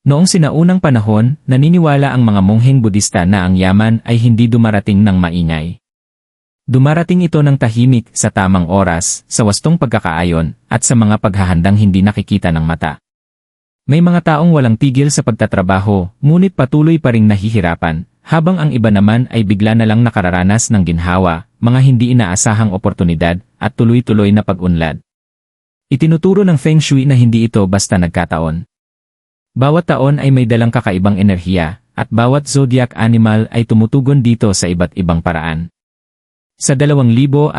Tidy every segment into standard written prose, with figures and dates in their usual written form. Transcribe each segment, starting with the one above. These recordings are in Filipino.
Noong sinaunang panahon, naniniwala ang mga mongheng Budista na ang yaman ay hindi dumarating ng maingay. Dumarating ito ng tahimik, sa tamang oras, sa wastong pagkakaayon, at sa mga paghahandang hindi nakikita ng mata. May mga taong walang tigil sa pagtatrabaho, ngunit patuloy pa ring nahihirapan, habang ang iba naman ay bigla na lang nakararanas ng ginhawa, mga hindi inaasahang oportunidad, at tuloy-tuloy na pag-unlad. Itinuturo ng Feng Shui na hindi ito basta nagkataon. Bawat taon ay may dalang kakaibang enerhiya, at bawat zodiac animal ay tumutugon dito sa iba't ibang paraan. Sa 2026,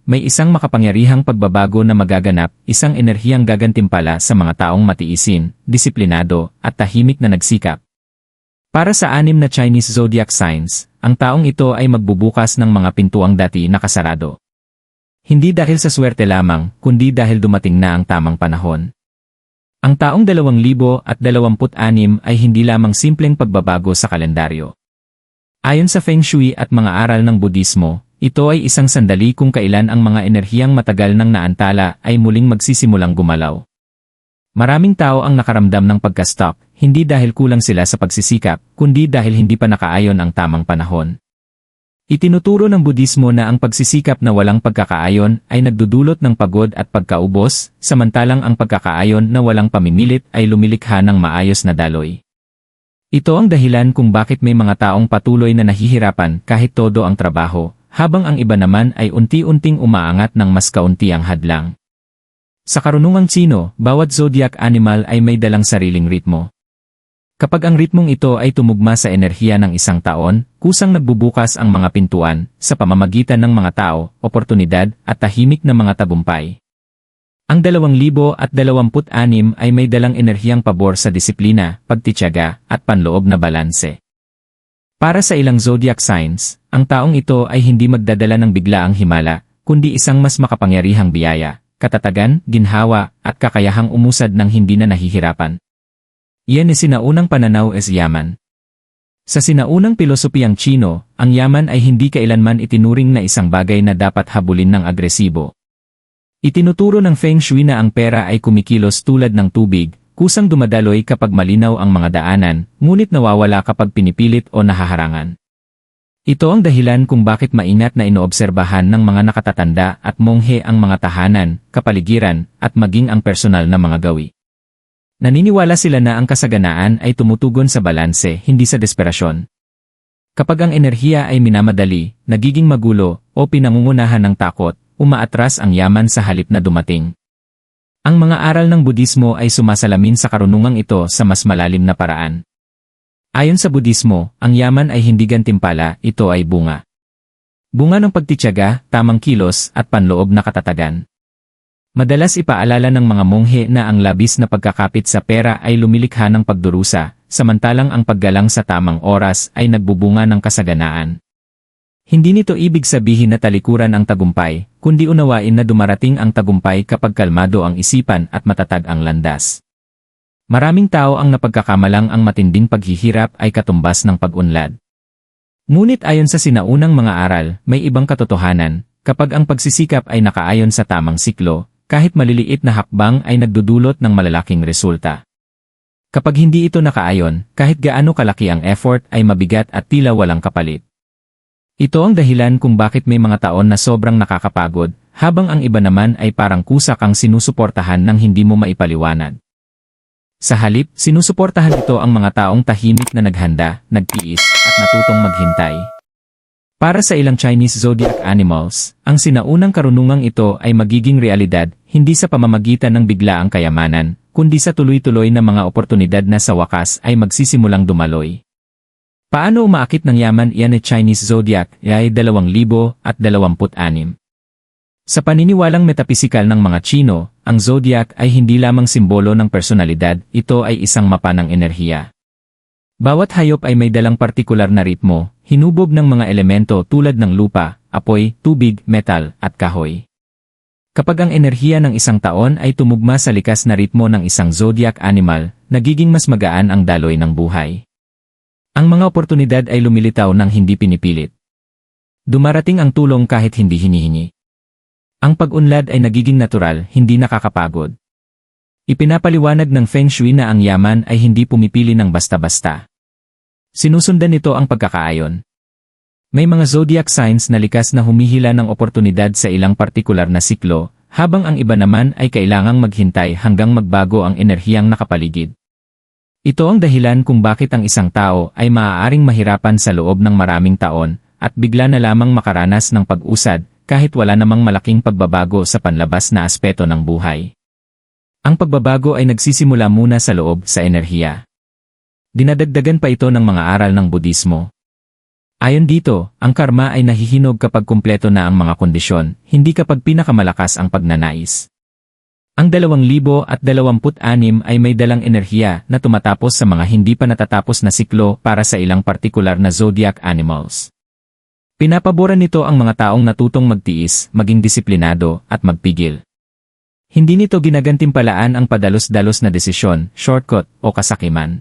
may isang makapangyarihang pagbabago na magaganap, isang enerhiyang gagantimpala sa mga taong matiisin, disiplinado, at tahimik na nagsikap. Para sa 6 na Chinese zodiac signs, ang taong ito ay magbubukas ng mga pintuang dati nakasarado. Hindi dahil sa swerte lamang, kundi dahil dumating na ang tamang panahon. Ang taong 2026 ay hindi lamang simpleng pagbabago sa kalendaryo. Ayon sa Feng Shui at mga aral ng Budismo, ito ay isang sandali kung kailan ang mga enerhiyang matagal nang naantala ay muling magsisimulang gumalaw. Maraming tao ang nakaramdam ng pagka-stuck, hindi dahil kulang sila sa pagsisikap, kundi dahil hindi pa nakaayon ang tamang panahon. Itinuturo ng Budismo na ang pagsisikap na walang pagkakaayon ay nagdudulot ng pagod at pagkaubos, samantalang ang pagkakaayon na walang pamimilit ay lumilikha ng maayos na daloy. Ito ang dahilan kung bakit may mga taong patuloy na nahihirapan kahit todo ang trabaho, habang ang iba naman ay unti-unting umaangat ng mas kaunti ang hadlang. Sa karunungang Tsino, bawat zodiac animal ay may dalang sariling ritmo. Kapag ang ritmong ito ay tumugma sa enerhiya ng isang taon, kusang nagbubukas ang mga pintuan, sa pamamagitan ng mga tao, oportunidad, at tahimik na mga tagumpay. Ang 2026 ay may dalang enerhiyang pabor sa disiplina, pagtitiyaga, at panloob na balanse. Para sa ilang zodiac signs, ang taong ito ay hindi magdadala ng biglaang himala, kundi isang mas makapangyarihang biyaya, katatagan, ginhawa, at kakayahang umusad ng hindi na nahihirapan. Iyan ay sinaunang pananaw es yaman. Sa sinaunang pilosopiyang Tsino, ang yaman ay hindi kailanman itinuring na isang bagay na dapat habulin ng agresibo. Itinuturo ng Feng Shui na ang pera ay kumikilos tulad ng tubig, kusang dumadaloy kapag malinaw ang mga daanan, ngunit nawawala kapag pinipilit o nahaharangan. Ito ang dahilan kung bakit maingat na inoobserbahan ng mga nakatatanda at monghe ang mga tahanan, kapaligiran, at maging ang personal na mga gawi. Naniniwala sila na ang kasaganaan ay tumutugon sa balanse, hindi sa desperasyon. Kapag ang enerhiya ay minamadali, nagiging magulo, o pinangungunahan ng takot, umaatras ang yaman sa halip na dumating. Ang mga aral ng Budismo ay sumasalamin sa karunungang ito sa mas malalim na paraan. Ayon sa Budismo, ang yaman ay hindi gantimpala, ito ay bunga. Bunga ng pagtitiyaga, tamang kilos, at panloob na katatagan. Madalas ipaalala ng mga monghe na ang labis na pagkakapit sa pera ay lumilikha ng pagdurusa, samantalang ang paggalang sa tamang oras ay nagbubunga ng kasaganaan. Hindi nito ibig sabihin na talikuran ang tagumpay, kundi unawain na dumarating ang tagumpay kapag kalmado ang isipan at matatag ang landas. Maraming tao ang napagkakamalang ang matinding paghihirap ay katumbas ng pag-unlad. Ngunit ayon sa sinaunang mga aral, may ibang katotohanan, kapag ang pagsisikap ay nakaayon sa tamang siklo, kahit maliliit na hakbang ay nagdudulot ng malalaking resulta. Kapag hindi ito nakaayon, kahit gaano kalaki ang effort ay mabigat at tila walang kapalit. Ito ang dahilan kung bakit may mga taon na sobrang nakakapagod, habang ang iba naman ay parang kusa kang sinusuportahan ng hindi mo maipaliwanag. Sa halip, sinusuportahan ito ang mga taong tahimik na naghanda, nagtiis, at natutong maghintay. Para sa ilang Chinese zodiac animals, ang sinaunang karunungang ito ay magiging realidad, hindi sa pamamagitan ng biglaang kayamanan, kundi sa tuloy-tuloy na mga oportunidad na sa wakas ay magsisimulang dumaloy. Paano umaakit ng yaman iyan ni Chinese zodiac ay 2026? Sa paniniwalang metapisikal ng mga Tsino, ang zodiac ay hindi lamang simbolo ng personalidad, ito ay isang mapa ng enerhiya. Bawat hayop ay may dalang partikular na ritmo, hinubog ng mga elemento tulad ng lupa, apoy, tubig, metal, at kahoy. Kapag ang enerhiya ng isang taon ay tumugma sa likas na ritmo ng isang zodiac animal, nagiging mas magaan ang daloy ng buhay. Ang mga oportunidad ay lumilitaw ng hindi pinipilit. Dumarating ang tulong kahit hindi hinihingi. Ang pag-unlad ay nagiging natural, hindi nakakapagod. Ipinapaliwanag ng Feng Shui na ang yaman ay hindi pumipili ng basta-basta. Sinusundan nito ang pagkakaayon. May mga zodiac signs na likas na humihila ng oportunidad sa ilang partikular na siklo, habang ang iba naman ay kailangang maghintay hanggang magbago ang enerhiyang nakapaligid. Ito ang dahilan kung bakit ang isang tao ay maaaring mahirapan sa loob ng maraming taon at bigla na lamang makaranas ng pag-usad kahit wala namang malaking pagbabago sa panlabas na aspeto ng buhay. Ang pagbabago ay nagsisimula muna sa loob sa enerhiya. Dinadagdagan pa ito ng mga aral ng Budismo. Ayon dito, ang karma ay nahihinog kapag kumpleto na ang mga kondisyon, hindi kapag pinakamalakas ang pagnanais. Ang 2026 ay may dalang enerhiya na tumatapos sa mga hindi pa natatapos na siklo para sa ilang partikular na zodiac animals. Pinapaboran nito ang mga taong natutong magtiis, maging disiplinado, at magpigil. Hindi nito ginagantimpalaan ang padalos-dalos na desisyon, shortcut, o kasakiman.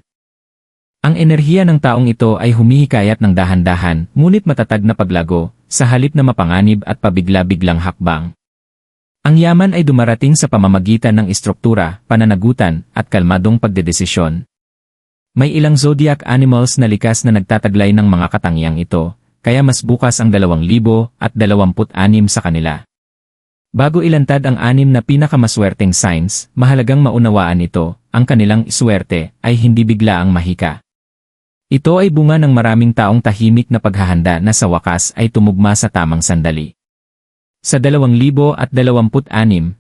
Ang enerhiya ng taong ito ay humihikayat ng dahan-dahan, ngunit matatag na paglago, sa halip na mapanganib at pabigla-biglang hakbang. Ang yaman ay dumarating sa pamamagitan ng istruktura, pananagutan, at kalmadong pagdedesisyon. May ilang zodiac animals na likas na nagtataglay ng mga katangiang ito, kaya mas bukas ang 2026 sa kanila. Bago ilantad ang 6 na pinakamaswerteng signs, mahalagang maunawaan ito, ang kanilang swerte ay hindi bigla ang mahika. Ito ay bunga ng maraming taong tahimik na paghahanda na sa wakas ay tumugma sa tamang sandali. Sa 2026,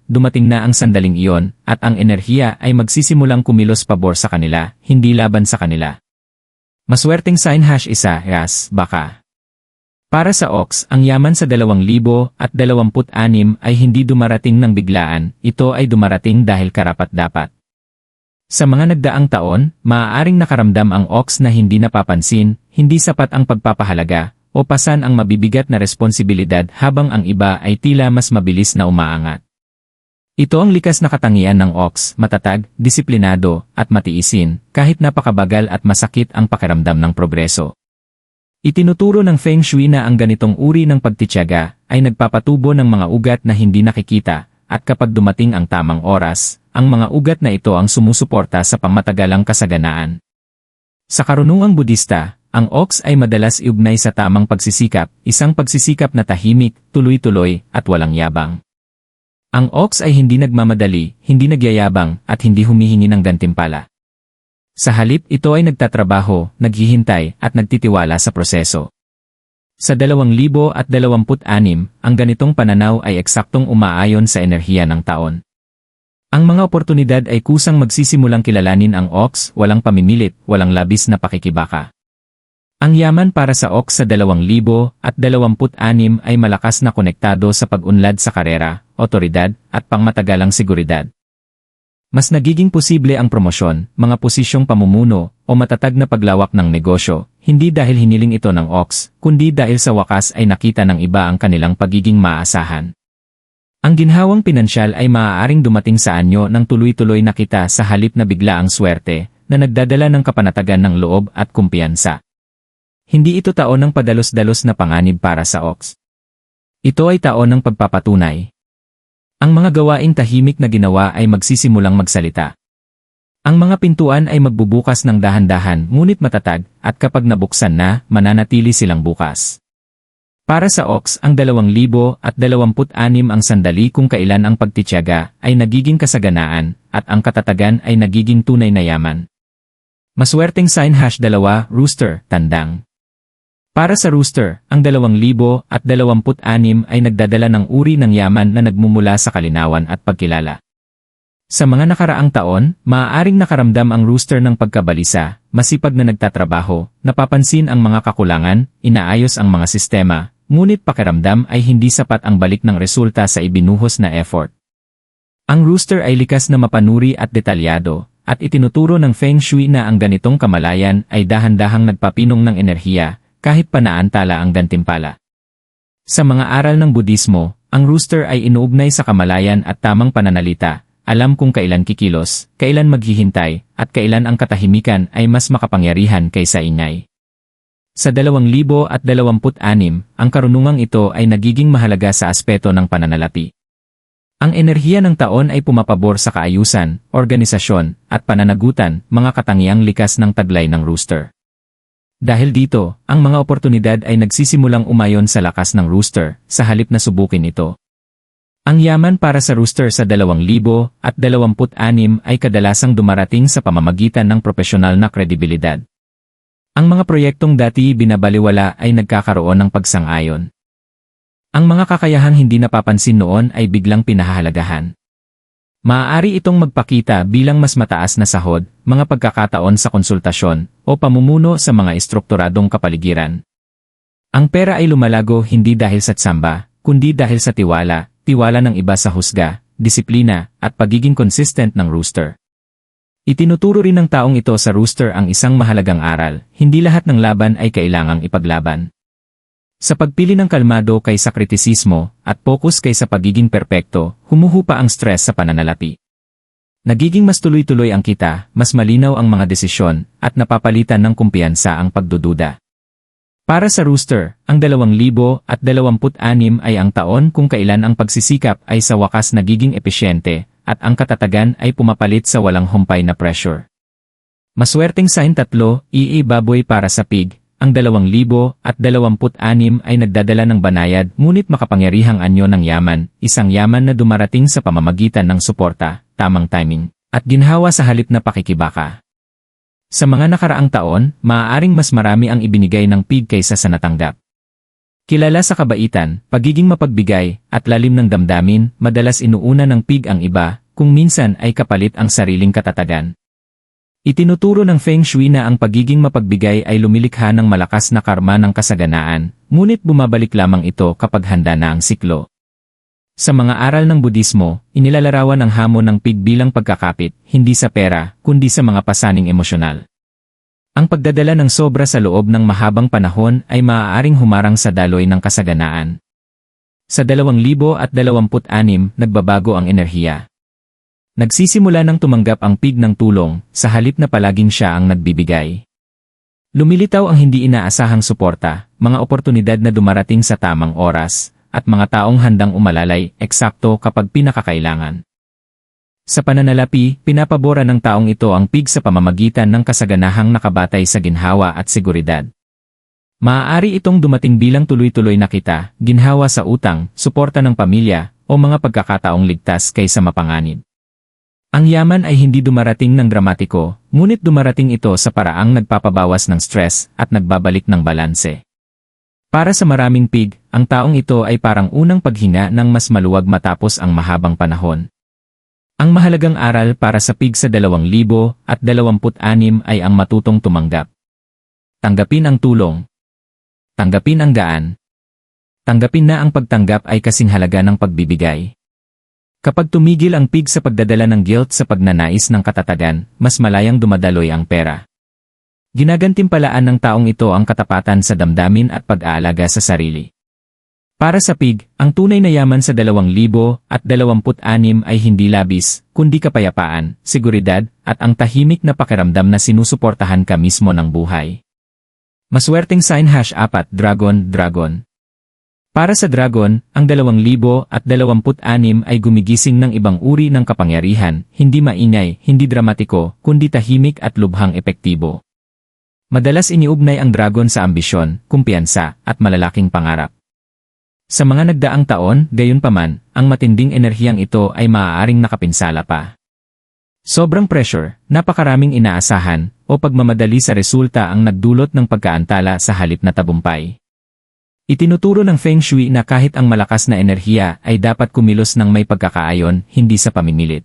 dumating na ang sandaling iyon, at ang enerhiya ay magsisimulang kumilos pabor sa kanila, hindi laban sa kanila. Maswerteng sign #1, Ras, Baka. Para sa Ox, ang yaman sa 2026 ay hindi dumarating ng biglaan, ito ay dumarating dahil karapat-dapat. Sa mga nagdaang taon, maaaring nakaramdam ang Ox na hindi napapansin, hindi sapat ang pagpapahalaga, o pasan ang mabibigat na responsibilidad habang ang iba ay tila mas mabilis na umaangat. Ito ang likas na katangian ng Ox, matatag, disiplinado, at matiisin, kahit napakabagal at masakit ang pakiramdam ng progreso. Itinuturo ng Feng Shui na ang ganitong uri ng pagtitiyaga ay nagpapatubo ng mga ugat na hindi nakikita, at kapag dumating ang tamang oras, ang mga ugat na ito ang sumusuporta sa pangmatagalang kasaganaan. Sa karunungang Budista, ang Ox ay madalas iugnay sa tamang pagsisikap, isang pagsisikap na tahimik, tuloy-tuloy, at walang yabang. Ang Ox ay hindi nagmamadali, hindi nagyayabang, at hindi humihingi ng gantimpala. Sa halip, ito ay nagtatrabaho, naghihintay, at nagtitiwala sa proseso. Sa 2026, ang ganitong pananaw ay eksaktong umaayon sa enerhiya ng taon. Ang mga oportunidad ay kusang magsisimulang kilalanin ang Ox, walang pamimilit, walang labis na pakikibaka. Ang yaman para sa Ox sa 2026 ay malakas na konektado sa pag-unlad sa karera, otoridad, at pangmatagalang seguridad. Mas nagiging posible ang promosyon, mga posisyong pamumuno, o matatag na paglawak ng negosyo, hindi dahil hiniling ito ng Ox, kundi dahil sa wakas ay nakita ng iba ang kanilang pagiging maaasahan. Ang ginhawang pinansyal ay maaaring dumating sa anyo ng tuloy-tuloy na kita sa halip na bigla ang swerte, na nagdadala ng kapanatagan ng loob at kumpiyansa. Hindi ito taon ng padalos-dalos na panganib para sa Ox. Ito ay taon ng pagpapatunay. Ang mga gawaing tahimik na ginawa ay magsisimulang magsalita. Ang mga pintuan ay magbubukas ng dahan-dahan ngunit matatag, at kapag nabuksan na, mananatili silang bukas. Para sa Ox, ang 2026 ang sandali kung kailan ang pagtitiyaga ay nagiging kasaganaan, at ang katatagan ay nagiging tunay na yaman. Maswerteng sign #2, Rooster, Tandang. Para sa Rooster, ang 2026 ay nagdadala ng uri ng yaman na nagmumula sa kalinawan at pagkilala. Sa mga nakaraang taon, maaaring nakaramdam ang Rooster ng pagkabalisa, masipag na nagtatrabaho, napapansin ang mga kakulangan, inaayos ang mga sistema, ngunit pakiramdam ay hindi sapat ang balik ng resulta sa ibinuhos na effort. Ang Rooster ay likas na mapanuri at detalyado, at itinuturo ng Feng Shui na ang ganitong kamalayan ay dahan-dahang nagpapinong ng enerhiya, kahit pa naantala ang gantimpala. Sa mga aral ng Budismo, ang Rooster ay inuugnay sa kamalayan at tamang pananalita, alam kung kailan kikilos, kailan maghihintay, at kailan ang katahimikan ay mas makapangyarihan kaysa ingay. Sa 2026, ang karunungang ito ay nagiging mahalaga sa aspeto ng pananalapi. Ang enerhiya ng taon ay pumapabor sa kaayusan, organisasyon, at pananagutan, mga katangiang likas ng taglay ng rooster. Dahil dito, ang mga oportunidad ay nagsisimulang umayon sa lakas ng rooster, sa halip na subukin ito. Ang yaman para sa rooster sa 2026 ay kadalasang dumarating sa pamamagitan ng propesyonal na kredibilidad. Ang mga proyektong dati binabaliwala ay nagkakaroon ng pagsang-ayon. Ang mga kakayahang hindi napapansin noon ay biglang pinahahalagahan. Maaari itong magpakita bilang mas mataas na sahod, mga pagkakataon sa konsultasyon, o pamumuno sa mga estrukturadong kapaligiran. Ang pera ay lumalago hindi dahil sa tsamba, kundi dahil sa tiwala ng iba sa husga, disiplina, at pagiging consistent ng rooster. Itinuturo rin ng taong ito sa rooster ang isang mahalagang aral, hindi lahat ng laban ay kailangang ipaglaban. Sa pagpili ng kalmado kaysa kritisismo, at focus kaysa pagiging perpekto, humuhupa ang stress sa pananalapi. Nagiging mas tuloy-tuloy ang kita, mas malinaw ang mga desisyon, at napapalitan ng kumpiyansa ang pagdududa. Para sa rooster, ang 2026 ay ang taon kung kailan ang pagsisikap ay sa wakas nagiging epesyente, at ang katatagan ay pumapalit sa walang humpay na pressure. Maswerteng sign 3, baboy para sa pig. Ang 2026 ay nagdadala ng banayad ngunit makapangyarihang anyo ng yaman, isang yaman na dumarating sa pamamagitan ng suporta, tamang timing, at ginhawa sa halip na pakikibaka. Sa mga nakaraang taon, maaaring mas marami ang ibinigay ng pig kaysa sa natanggap. Kilala sa kabaitan, pagiging mapagbigay, at lalim ng damdamin, madalas inuuna ng pig ang iba, kung minsan ay kapalit ang sariling katatagan. Itinuturo ng Feng Shui na ang pagiging mapagbigay ay lumilikha ng malakas na karma ng kasaganaan, ngunit bumabalik lamang ito kapag handa na ang siklo. Sa mga aral ng Budismo, inilalarawan ang hamon ng pig bilang pagkakapit, hindi sa pera, kundi sa mga pasaning emosyonal. Ang pagdadala ng sobra sa loob ng mahabang panahon ay maaaring humarang sa daloy ng kasaganaan. Sa 2026, nagbabago ang enerhiya. Nagsisimula ng tumanggap ang pig ng tulong, sa halip na palaging siya ang nagbibigay. Lumilitaw ang hindi inaasahang suporta, mga oportunidad na dumarating sa tamang oras, at mga taong handang umalalay, eksakto kapag pinakakailangan. Sa pananalapi, pinapabora ng taong ito ang pig sa pamamagitan ng kasaganahang nakabatay sa ginhawa at seguridad. Maaari itong dumating bilang tuloy-tuloy na kita, ginhawa sa utang, suporta ng pamilya, o mga pagkakataong ligtas kaysa mapanganib. Ang yaman ay hindi dumarating ng dramatiko, ngunit dumarating ito sa paraang nagpapabawas ng stress at nagbabalik ng balanse. Para sa maraming pig, ang taong ito ay parang unang paghinga ng mas maluwag matapos ang mahabang panahon. Ang mahalagang aral para sa pig sa 2026 ay ang matutong tumanggap. Tanggapin ang tulong. Tanggapin ang gaan. Tanggapin na ang pagtanggap ay kasing halaga ng pagbibigay. Kapag tumigil ang pig sa pagdadala ng guilt sa pagnanais ng katatagan, mas malayang dumadaloy ang pera. Ginagantimpalaan ng taong ito ang katapatan sa damdamin at pag-aalaga sa sarili. Para sa pig, ang tunay na yaman sa 2026 ay hindi labis, kundi kapayapaan, seguridad, at ang tahimik na pakiramdam na sinusuportahan ka mismo ng buhay. Maswerteng sign #4 Dragon. Para sa Dragon, ang 2026 ay gumigising ng ibang uri ng kapangyarihan, hindi maingay, hindi dramatiko, kundi tahimik at lubhang epektibo. Madalas iniugnay ang Dragon sa ambisyon, kumpiyansa, at malalaking pangarap. Sa mga nagdaang taon, gayunpaman, ang matinding enerhiyang ito ay maaaring nakapinsala pa. Sobrang pressure, napakaraming inaasahan, o pagmamadali sa resulta ang nagdulot ng pagkaantala sa halip na tabumpay. Itinuturo ng Feng Shui na kahit ang malakas na enerhiya ay dapat kumilos ng may pagkakaayon, hindi sa pamimilit.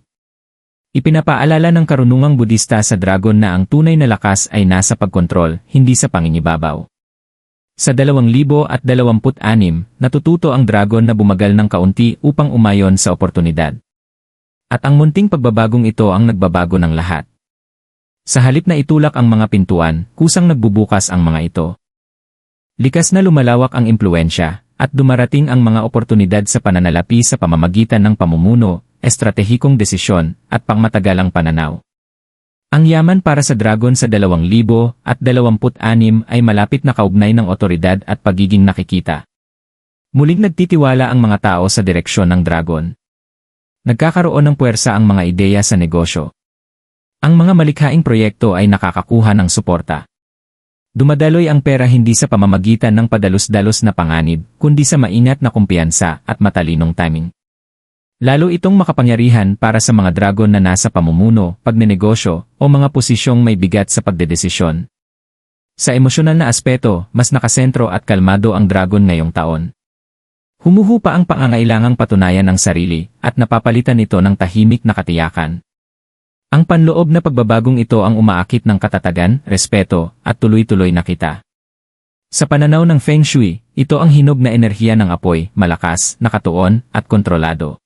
Ipinapaalala ng karunungang Budista sa Dragon na ang tunay na lakas ay nasa pagkontrol, hindi sa panginibabaw. Sa 2026, natututo ang Dragon na bumagal ng kaunti upang umayon sa oportunidad. At ang munting pagbabagong ito ang nagbabago ng lahat. Sa halip na itulak ang mga pintuan, kusang nagbubukas ang mga ito. Likas na lumalawak ang impluensya, at dumarating ang mga oportunidad sa pananalapi sa pamamagitan ng pamumuno, estratehikong desisyon, at pangmatagalang pananaw. Ang yaman para sa Dragon sa 2026 ay malapit na kaugnay ng otoridad at pagiging nakikita. Muling nagtitiwala ang mga tao sa direksyon ng Dragon. Nagkakaroon ng puwersa ang mga ideya sa negosyo. Ang mga malikhaing proyekto ay nakakakuha ng suporta. Dumadaloy ang pera hindi sa pamamagitan ng padalos-dalos na panganib, kundi sa maingat na kumpiyansa at matalinong timing. Lalo itong makapangyarihan para sa mga dragon na nasa pamumuno, pagnenegosyo, o mga posisyong may bigat sa pagdedesisyon. Sa emosyonal na aspeto, mas nakasentro at kalmado ang dragon ngayong taon. Humuhupa ang pangangailangang patunayan ang sarili, at napapalitan ito ng tahimik na katiyakan. Ang panloob na pagbabagong ito ang umaakit ng katatagan, respeto, at tuloy-tuloy na kita. Sa pananaw ng Feng Shui, ito ang hinog na enerhiya ng apoy, malakas, nakatuon, at kontrolado.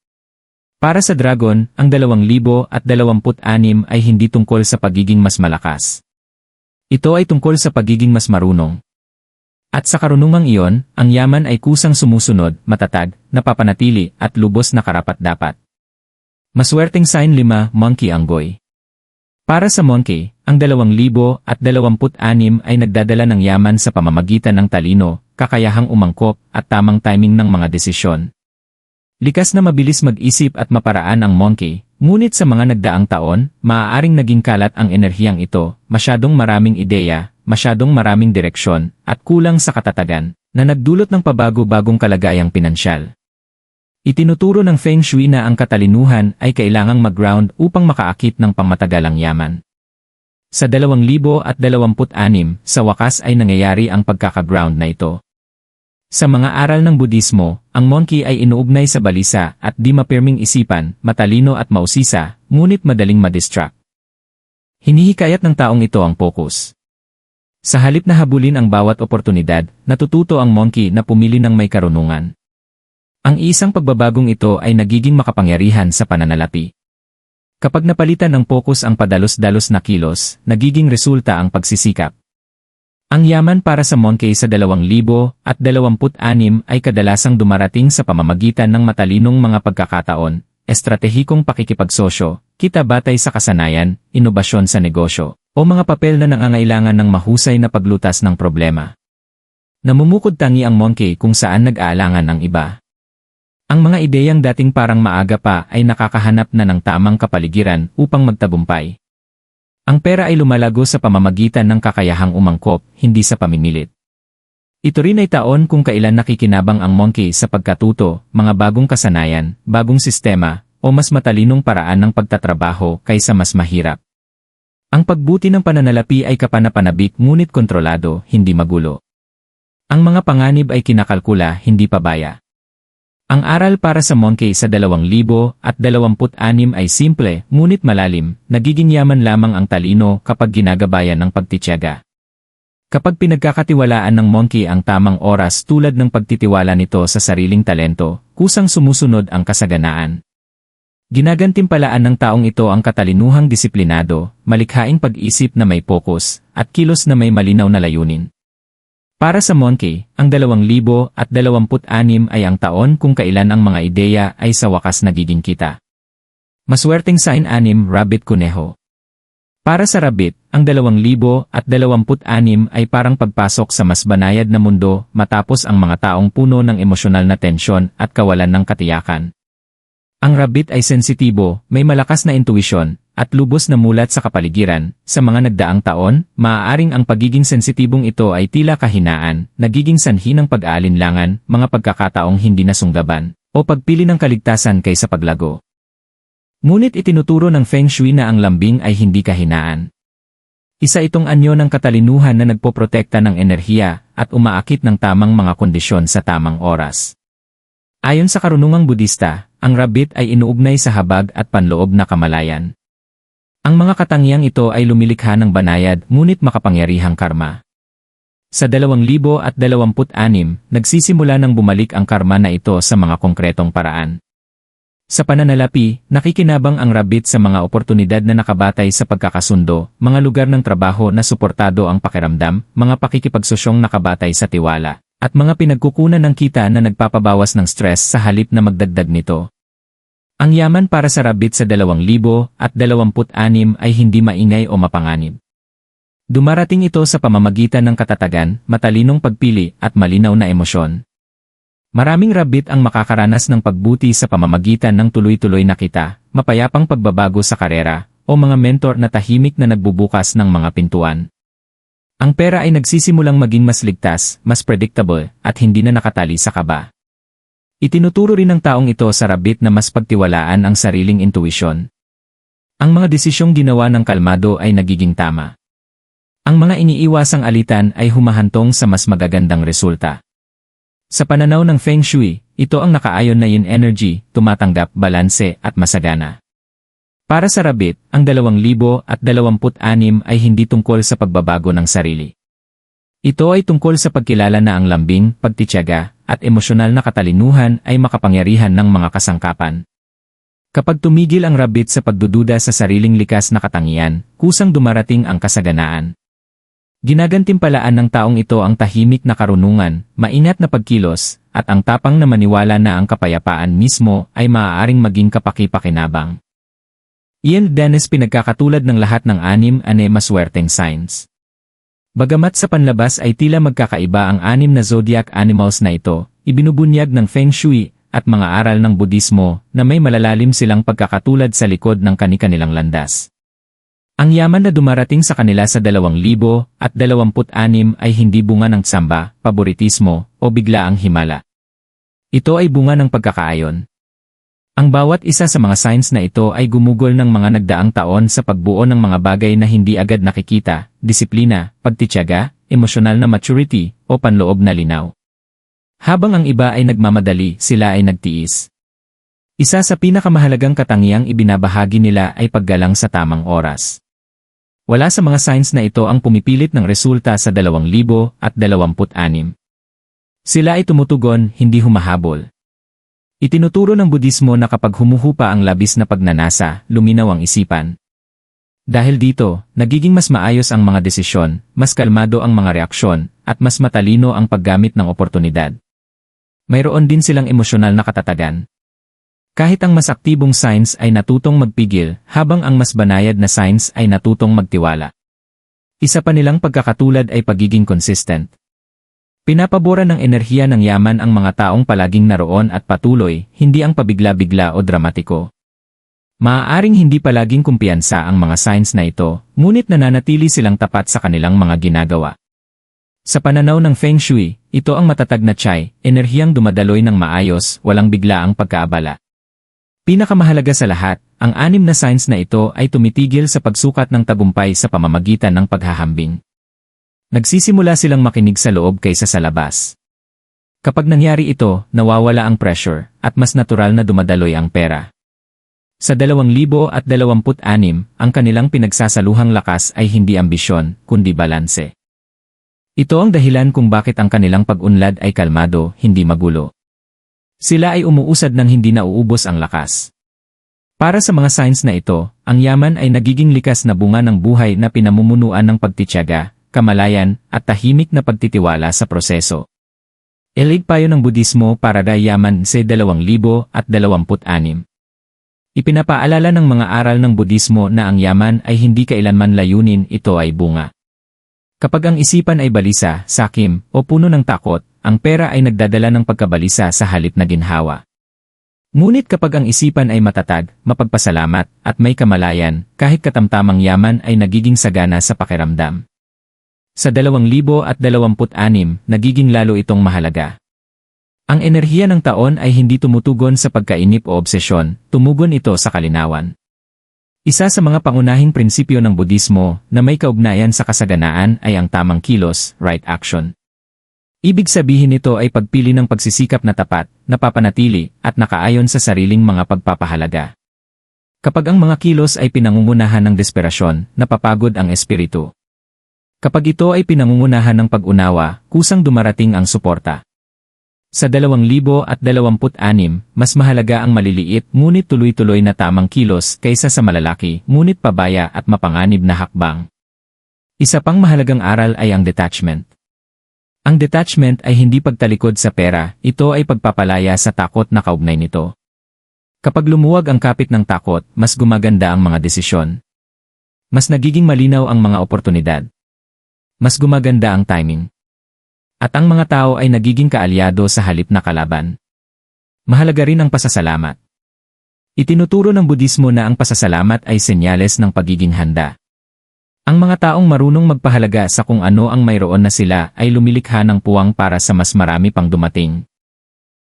Para sa dragon, ang 2026 ay hindi tungkol sa pagiging mas malakas. Ito ay tungkol sa pagiging mas marunong. At sa karunungang iyon, ang yaman ay kusang sumusunod, matatag, napapanatili, at lubos na karapat-dapat. Maswerteng sign 5, Monkey Anggoy. Para sa Monkey, ang 2026 ay nagdadala ng yaman sa pamamagitan ng talino, kakayahang umangkop, at tamang timing ng mga desisyon. Likas na mabilis mag-isip at maparaan ang Monkey, ngunit sa mga nagdaang taon, maaaring naging kalat ang enerhiyang ito, masyadong maraming ideya, masyadong maraming direksyon, at kulang sa katatagan, na nagdulot ng pabago-bagong kalagayang pinansyal. Itinuturo ng Feng Shui na ang katalinuhan ay kailangang mag-ground upang makaakit ng pangmatagalang yaman. Sa 2026, sa wakas ay nangyayari ang pagkaka-ground na ito. Sa mga aral ng Budismo, ang Monkey ay inuugnay sa balisa at di mapirming isipan, matalino at mausisa, ngunit madaling madistract. Hinihikayat ng taong ito ang focus. Sa halip na habulin ang bawat oportunidad, natututo ang Monkey na pumili ng may karunungan. Ang isang pagbabagong ito ay nagiging makapangyarihan sa pananalapi. Kapag napalitan ng focus ang padalos-dalos na kilos, nagiging resulta ang pagsisikap. Ang yaman para sa Monkey sa 2026 ay kadalasang dumarating sa pamamagitan ng matalinong mga pagkakataon, estratehikong pakikipagsosyo, kita batay sa kasanayan, inobasyon sa negosyo, o mga papel na nangangailangan ng mahusay na paglutas ng problema. Namumukod tangi ang Monkey kung saan nag-aalangan ang iba. Ang mga ideyang dating parang maaga pa ay nakakahanap na ng tamang kapaligiran upang magtagumpay. Ang pera ay lumalago sa pamamagitan ng kakayahang umangkop, hindi sa pamimilit. Ito rin ay taon kung kailan nakikinabang ang Monkey sa pagkatuto, mga bagong kasanayan, bagong sistema, o mas matalinong paraan ng pagtatrabaho kaysa mas mahirap. Ang pagbuti ng pananalapi ay kapanapanabik ngunit kontrolado, hindi magulo. Ang mga panganib ay kinakalkula, hindi pabaya. Ang aral para sa Monkey sa 2026 ay simple, ngunit malalim, nagiging yaman lamang ang talino kapag ginagabayan ng pagtitiyaga. Kapag pinagkakatiwalaan ng Monkey ang tamang oras tulad ng pagtitiwala nito sa sariling talento, kusang sumusunod ang kasaganaan. Ginagantimpalaan ng taong ito ang katalinuhang disiplinado, malikhaing pag-isip na may focus, at kilos na may malinaw na layunin. Para sa Monkey, ang 2026 ay ang taon kung kailan ang mga ideya ay sa wakas nagiging kita. Maswerteng sign 6, Rabbit Kuneho. Para sa Rabbit, ang 2026 ay parang pagpasok sa mas banayad na mundo matapos ang mga taong puno ng emosyonal na tensyon at kawalan ng katiyakan. Ang Rabbit ay sensitibo, may malakas na intuisyon, at lubos na mulat sa kapaligiran. Sa mga nagdaang taon, maaaring ang pagiging sensitibong ito ay tila kahinaan, nagiging sanhi ng pag-aalinlangan, mga pagkakataong hindi nasunggaban, o pagpili ng kaligtasan kaysa paglago. Ngunit itinuturo ng Feng Shui na ang lambing ay hindi kahinaan. Isa itong anyo ng katalinuhan na nagpoprotekta ng enerhiya at umaakit ng tamang mga kondisyon sa tamang oras. Ayon sa karunungang Budista, ang Rabbit ay inuugnay sa habag at panloob na kamalayan. Ang mga katangiang ito ay lumilikha ng banayad ngunit makapangyarihang karma. Sa 2026, nagsisimula ng bumalik ang karma na ito sa mga konkretong paraan. Sa pananalapi, nakikinabang ang Rabbit sa mga oportunidad na nakabatay sa pagkakasundo, mga lugar ng trabaho na suportado ang pakiramdam, mga pakikipagsosyong nakabatay sa tiwala, at mga pinagkukunan ng kita na nagpapabawas ng stress sa halip na magdagdag nito. Ang yaman para sa Rabbit sa 2026 ay hindi maingay o mapanganib. Dumarating ito sa pamamagitan ng katatagan, matalinong pagpili at malinaw na emosyon. Maraming rabbit ang makakaranas ng pagbuti sa pamamagitan ng tuloy-tuloy na kita, mapayapang pagbabago sa karera, o mga mentor na tahimik na nagbubukas ng mga pintuan. Ang pera ay nagsisimulang maging mas ligtas, mas predictable, at hindi na nakatali sa kaba. Itinuturo rin ng taong ito sa rabbit na mas pagtiwalaan ang sariling intuition. Ang mga desisyong ginawa ng kalmado ay nagiging tama. Ang mga iniiwasang alitan ay humahantong sa mas magagandang resulta. Sa pananaw ng Feng Shui, ito ang nakaayon na yin energy, tumatanggap, balanse, at masagana. Para sa rabbit, ang 2026 ay hindi tungkol sa pagbabago ng sarili. Ito ay tungkol sa pagkilala na ang lambing, pagtitiyaga, at emosyonal na katalinuhan ay makapangyarihan ng mga kasangkapan. Kapag tumigil ang rabbit sa pagdududa sa sariling likas na katangian, kusang dumarating ang kasaganaan. Ginagantimpalaan ng taong ito ang tahimik na karunungan, maingat na pagkilos, at ang tapang na maniwala na ang kapayapaan mismo ay maaaring maging kapaki-pakinabang. Iyan Dennis pinagkakatulad ng lahat ng 6 maswerteng signs. Bagamat sa panlabas ay tila magkakaiba ang 6 na zodiac animals na ito, ibinubunyag ng Feng Shui at mga aral ng Budismo na may malalalim silang pagkakatulad sa likod ng kani-kanilang landas. Ang yaman na dumarating sa kanila sa 2026 ay hindi bunga ng tsamba, paboritismo, o biglaang himala. Ito ay bunga ng pagkakaayon. Ang bawat isa sa mga signs na ito ay gumugol ng mga nagdaang taon sa pagbuo ng mga bagay na hindi agad nakikita, disiplina, pagtitiyaga, emosyonal na maturity, o panloob na linaw. Habang ang iba ay nagmamadali, sila ay nagtiis. Isa sa pinakamahalagang katangiang ibinabahagi nila ay paggalang sa tamang oras. Wala sa mga signs na ito ang pumipilit ng resulta sa 2026. Sila ay tumutugon, hindi humahabol. Itinuturo ng Budismo na kapag humuhupa ang labis na pagnanasa, luminaw ang isipan. Dahil dito, nagiging mas maayos ang mga desisyon, mas kalmado ang mga reaksyon, at mas matalino ang paggamit ng oportunidad. Mayroon din silang emosyonal na katatagan. Kahit ang mas aktibong signs ay natutong magpigil, habang ang mas banayad na signs ay natutong magtiwala. Isa pa nilang pagkakatulad ay pagiging consistent. Pinapabora ng enerhiya ng yaman ang mga taong palaging naroon at patuloy, hindi ang pabigla-bigla o dramatiko. Maaaring hindi palaging kumpiyansa ang mga signs na ito, ngunit nananatili silang tapat sa kanilang mga ginagawa. Sa pananaw ng Feng Shui, ito ang matatag na chai, enerhiyang dumadaloy ng maayos, walang biglaang pagkaabala. Pinakamahalaga sa lahat, ang 6 na signs na ito ay tumitigil sa pagsukat ng tagumpay sa pamamagitan ng paghahambing. Nagsisimula silang makinig sa loob kaysa sa labas. Kapag nangyari ito, nawawala ang pressure, at mas natural na dumadaloy ang pera. Sa 2026, ang kanilang pinagsasaluhang lakas ay hindi ambisyon, kundi balanse. Ito ang dahilan kung bakit ang kanilang pag-unlad ay kalmado, hindi magulo. Sila ay umuusad nang hindi nauubos ang lakas. Para sa mga signs na ito, ang yaman ay nagiging likas na bunga ng buhay na pinamumunuan ng pagtitiyaga, kamalayan, at tahimik na pagtitiwala sa proseso. Ilig payo ng Budismo para kay yaman sa 2026. Ipinapaalala ng mga aral ng Budismo na ang yaman ay hindi kailanman layunin, ito ay bunga. Kapag ang isipan ay balisa, sakim, o puno ng takot, ang pera ay nagdadala ng pagkabalisa sa halip na ginhawa. Ngunit kapag ang isipan ay matatag, mapagpasalamat, at may kamalayan, kahit katamtamang yaman ay nagiging sagana sa pakiramdam. Sa 2026, nagiging lalo itong mahalaga. Ang enerhiya ng taon ay hindi tumutugon sa pagkainip o obsesyon, tumugon ito sa kalinawan. Isa sa mga pangunahing prinsipyo ng Budismo na may kaugnayan sa kasaganaan ay ang tamang kilos, right action. Ibig sabihin nito ay pagpili ng pagsisikap na tapat, napapanatili, at nakaayon sa sariling mga pagpapahalaga. Kapag ang mga kilos ay pinangungunahan ng desperasyon, napapagod ang espiritu. Kapag ito ay pinangungunahan ng pag-unawa, kusang dumarating ang suporta. Sa 2026, mas mahalaga ang maliliit ngunit tuloy-tuloy na tamang kilos kaysa sa malalaki ngunit pabaya at mapanganib na hakbang. Isa pang mahalagang aral ay ang detachment. Ang detachment ay hindi pagtalikod sa pera, ito ay pagpapalaya sa takot na kaugnay nito. Kapag lumuwag ang kapit ng takot, mas gumaganda ang mga desisyon. Mas nagiging malinaw ang mga oportunidad. Mas gumaganda ang timing. At ang mga tao ay nagiging kaalyado sa halip na kalaban. Mahalaga rin ang pasasalamat. Itinuturo ng Budismo na ang pasasalamat ay senyales ng pagiging handa. Ang mga taong marunong magpahalaga sa kung ano ang mayroon na sila ay lumilikha ng puwang para sa mas marami pang dumating.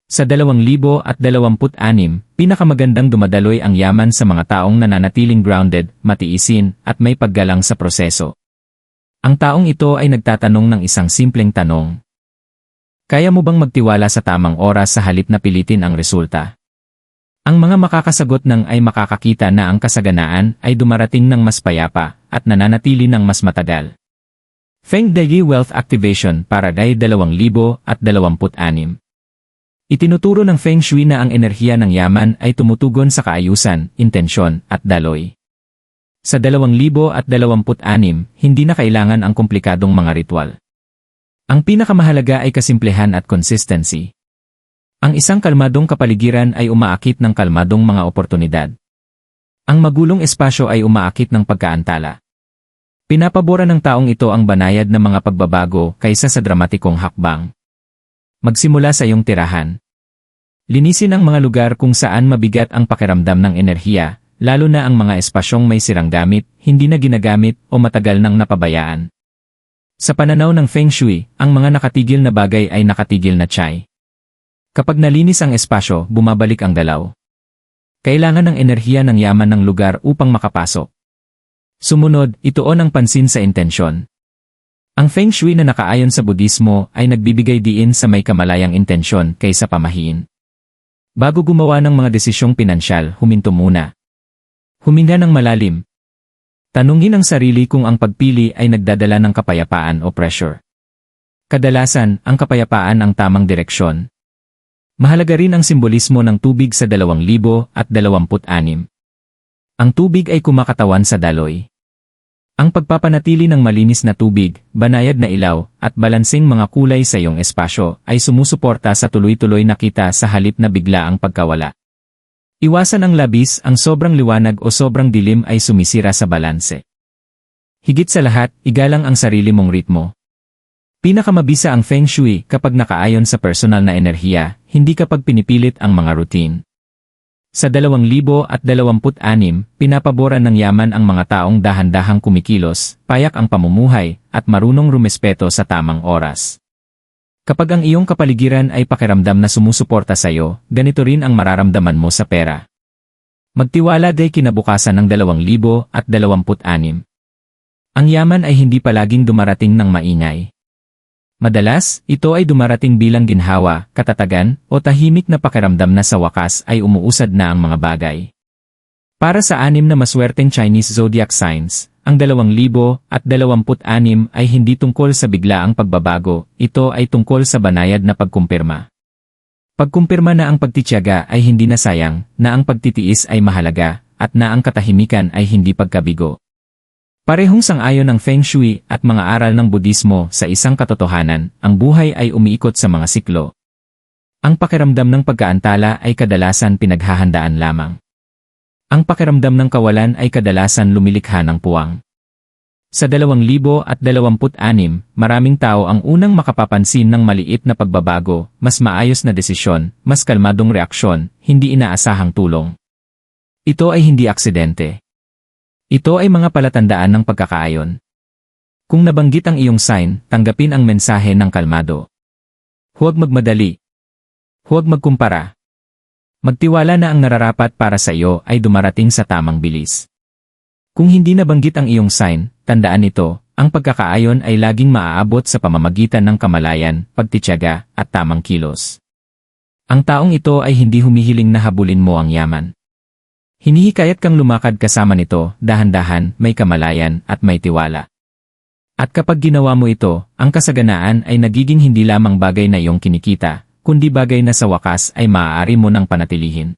Sa 2026, pinakamagandang dumadaloy ang yaman sa mga taong nananatiling grounded, matiisin, at may paggalang sa proseso. Ang taong ito ay nagtatanong ng isang simpleng tanong. Kaya mo bang magtiwala sa tamang oras sa halip na pilitin ang resulta? Ang mga makakasagot ng ay makakakita na ang kasaganaan ay dumarating ng mas payapa at nananatili ng mas matagal. Feng Daily Wealth Activation para Day 2026. Itinuturo ng Feng Shui na ang enerhiya ng yaman ay tumutugon sa kaayusan, intensyon, at daloy. Sa 2026, hindi na kailangan ang komplikadong mga ritual. Ang pinakamahalaga ay kasimplehan at consistency. Ang isang kalmadong kapaligiran ay umaakit ng kalmadong mga oportunidad. Ang magulong espasyo ay umaakit ng pagkaantala. Pinapabora ng taong ito ang banayad na mga pagbabago kaysa sa dramatikong hakbang. Magsimula sa iyong tirahan. Linisin ang mga lugar kung saan mabigat ang pakiramdam ng enerhiya, lalo na ang mga espasyong may sirang gamit, hindi na ginagamit o matagal nang napabayaan. Sa pananaw ng Feng Shui, ang mga nakatigil na bagay ay nakatigil na chai. Kapag nalinis ang espasyo, bumabalik ang galaw. Kailangan ng enerhiya ng yaman ng lugar upang makapasok. Sumunod, ituon ang pansin sa intensyon. Ang Feng Shui na nakaayon sa Budismo ay nagbibigay diin sa may kamalayang intensyon kaysa pamahiin. Bago gumawa ng mga desisyong pinansyal, huminto muna. Huminga ng malalim. Tanungin ang sarili kung ang pagpili ay nagdadala ng kapayapaan o pressure. Kadalasan, ang kapayapaan ang tamang direksyon. Mahalaga rin ang simbolismo ng tubig sa 2026. Ang tubig ay kumakatawan sa daloy. Ang pagpapanatili ng malinis na tubig, banayad na ilaw, at balansing mga kulay sa iyong espasyo ay sumusuporta sa tuloy-tuloy na kita sa halip na bigla ang pagkawala. Iwasan ang labis, ang sobrang liwanag o sobrang dilim ay sumisira sa balanse. Higit sa lahat, igalang ang sarili mong ritmo. Pinakamabisa ang Feng Shui kapag nakaayon sa personal na enerhiya, hindi kapag pinipilit ang mga routine. Sa 2026, pinapaboran ng yaman ang mga taong dahan-dahang kumikilos, payak ang pamumuhay, at marunong rumespeto sa tamang oras. Kapag ang iyong kapaligiran ay pakiramdam na sumusuporta sa iyo, ganito rin ang mararamdaman mo sa pera. Magtiwala day kinabukasan ng 2026. Ang yaman ay hindi palaging dumarating ng maingay. Madalas, ito ay dumarating bilang ginhawa, katatagan, o tahimik na pakiramdam na sa wakas ay umuusad na ang mga bagay. Para sa 6 na maswerteng Chinese zodiac signs, ang 2026 ay hindi tungkol sa biglaang pagbabago, ito ay tungkol sa banayad na pagkumpirma. Pagkumpirma na ang pagtitiyaga ay hindi nasayang, na ang pagtitiis ay mahalaga, at na ang katahimikan ay hindi pagkabigo. Parehong sang-ayon ng Feng Shui at mga aral ng Budismo sa isang katotohanan, ang buhay ay umiikot sa mga siklo. Ang pakiramdam ng pagkaantala ay kadalasan pinaghahandaan lamang. Ang pakiramdam ng kawalan ay kadalasan lumilikha ng puwang. Sa 2026, maraming tao ang unang makapapansin ng maliit na pagbabago, mas maayos na desisyon, mas kalmadong reaksyon, hindi inaasahang tulong. Ito ay hindi aksidente. Ito ay mga palatandaan ng pagkakaayon. Kung nabanggit ang iyong sign, tanggapin ang mensahe ng kalmado. Huwag magmadali. Huwag magkumpara. Magtiwala na ang nararapat para sa iyo ay dumarating sa tamang bilis. Kung hindi nabanggit ang iyong sign, tandaan ito, ang pagkakaayon ay laging maaabot sa pamamagitan ng kamalayan, pagtitiyaga, at tamang kilos. Ang taong ito ay hindi humihiling na habulin mo ang yaman. Hinihikayat kang lumakad kasama nito, dahan-dahan, may kamalayan, at may tiwala. At kapag ginawa mo ito, ang kasaganaan ay nagiging hindi lamang bagay na iyong kinikita, kundi bagay na sa wakas ay maaari mo nang panatilihin.